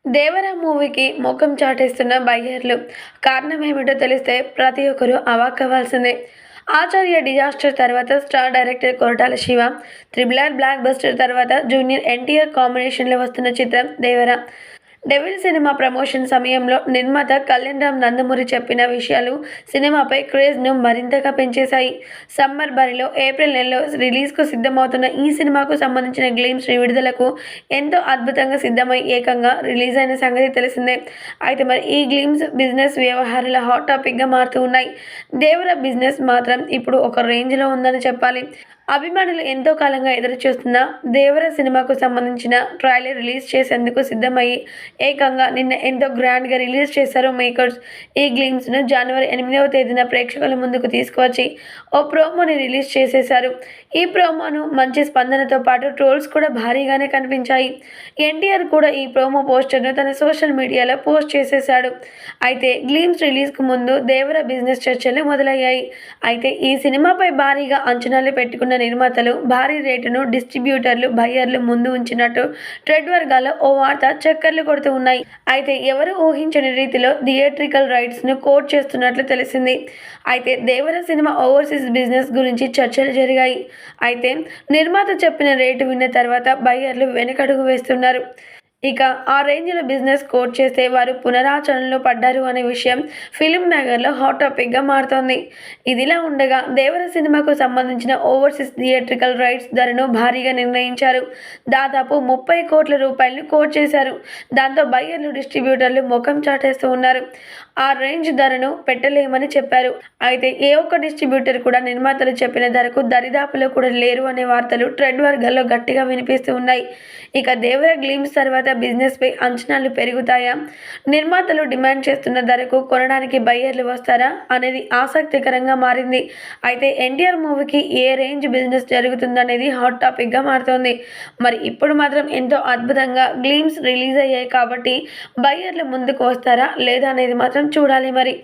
దేవర మూవీకి ముఖం చాటేస్తున్న బయ్యర్లు. కారణమేమిటో తెలిస్తే ప్రతి ఒక్కరూ అవాక్కవ్వాల్సిందే. 'ఆచార్య' డిజాస్టర్ తర్వాత star director Koratala Shiva, 'triple R' block buster తర్వాత జూనియర్ ఎన్టీఆర్ కాంబినేషన్లో వస్తున్న చిత్రం 'దేవర'. 'డెవిల్' సినిమా ప్రమోషన్ సమయంలో నిర్మాత కళ్యాణ్ రామ్ నందమూరి చెప్పిన విషయాలు సినిమాపై క్రేజ్ను మరింతగా పెంచేశాయి. సమ్మర్ బరిలో ఏప్రిల్ నెలలో రిలీజ్కు సిద్ధమవుతున్న ఈ సినిమాకు సంబంధించిన గ్లిమ్స్ విడుదలకు ఎంతో అద్భుతంగా సిద్ధమై ఏకంగా రిలీజ్ అయిన సంగతి తెలిసిందే. అయితే మరి ఈ గ్లిమ్స్ బిజినెస్ వ్యవహారాల హాట్ టాపిక్గా మారుతూ ఉన్నాయి. 'దేవర' బిజినెస్ మాత్రం ఇప్పుడు ఒక రేంజ్లో ఉందని చెప్పాలి. అభిమానులు ఎంతో కాలంగా ఎదురుచూస్తున్న 'దేవర' సినిమాకు సంబంధించిన ట్రైలర్ రిలీజ్ చేసేందుకు సిద్ధమయ్యి ఏకంగా నిన్న ఎంతో గ్రాండ్గా రిలీజ్ చేశారు మేకర్స్. ఈ గ్లిమ్స్ను జనవరి 8వ తేదీన ప్రేక్షకుల ముందుకు తీసుకువచ్చి ఓ ప్రోమోని రిలీజ్ చేసేశారు. ఈ ప్రోమోను మంచి స్పందనతో పాటు ట్రోల్స్ కూడా భారీగానే కనిపించాయి. ఎన్టీఆర్ కూడా ఈ ప్రోమో పోస్టర్ను తన సోషల్ మీడియాలో పోస్ట్ చేసేశాడు. అయితే గ్లిమ్స్ రిలీజ్కు ముందు 'దేవర' బిజినెస్ చర్చలు మొదలయ్యాయి. అయితే ఈ సినిమాపై భారీగా అంచనాలు పెట్టుకున్న నిర్మాతలు భారీ రేటును డిస్ట్రిబ్యూటర్లు, బయ్యర్లు ముందు ఉంచినట్టు ట్రేడ్ వర్గాల్లో ఓ వార్త చక్కర్లు కొడుతూ ఉన్నాయి. అయితే ఎవరూ ఊహించని రీతిలో థియేట్రికల్ రైట్స్ను కోట్ చేస్తున్నట్లు తెలిసింది. అయితే 'దేవర' సినిమా ఓవర్సీస్ బిజినెస్ గురించి చర్చలు జరిగాయి. అయితే నిర్మాత చెప్పిన రేటు విన్న తర్వాత బయ్యర్లు వెనకడుగు వేస్తున్నారు. ఇక ఆ రేంజ్లో బిజినెస్ కోట్ చేస్తే వారు పునరాచరణలో పడ్డారు అనే విషయం ఫిల్మ్ నగర్లో హాట్ టాపిక్గా మారుతోంది. ఇదిలా ఉండగా 'దేవర' సినిమాకు సంబంధించిన ఓవర్సీస్ థియేట్రికల్ రైట్స్ ధరను భారీగా నిర్ణయించారు. దాదాపు 30 కోట్ల రూపాయలను కోట్ చేశారు. దాంతో బయ్యర్లు, డిస్ట్రిబ్యూటర్లు ముఖం చాటేస్తూ ఉన్నారు. ఆ రేంజ్ ధరను పెట్టలేమని చెప్పారు. అయితే ఏ ఒక్క డిస్ట్రిబ్యూటర్ కూడా నిర్మాతలు చెప్పిన ధరకు దరిదాపులో కూడా లేరు అనే వార్తలు ట్రేడ్ వర్గాల్లో గట్టిగా వినిపిస్తూ ఉన్నాయి. ఇక 'దేవర' గ్లిమ్స్ తర్వాత బిజినెస్పై అంచనాలు పెరుగుతాయా? నిర్మాతలు డిమాండ్ చేస్తున్న ధరకు కొనడానికి బయ్యర్లు వస్తారా అనేది ఆసక్తికరంగా మారింది. అయితే ఎన్టీఆర్ మూవీకి ఏ రేంజ్ బిజినెస్ జరుగుతుందనేది హాట్ టాపిక్గా మారుతోంది. మరి ఇప్పుడు మాత్రం ఎంతో అద్భుతంగా గ్లిమ్స్ రిలీజ్ అయ్యాయి కాబట్టి బయ్యర్లు ముందుకు వస్తారా లేదా అనేది మాత్రం చూడాలి మరి.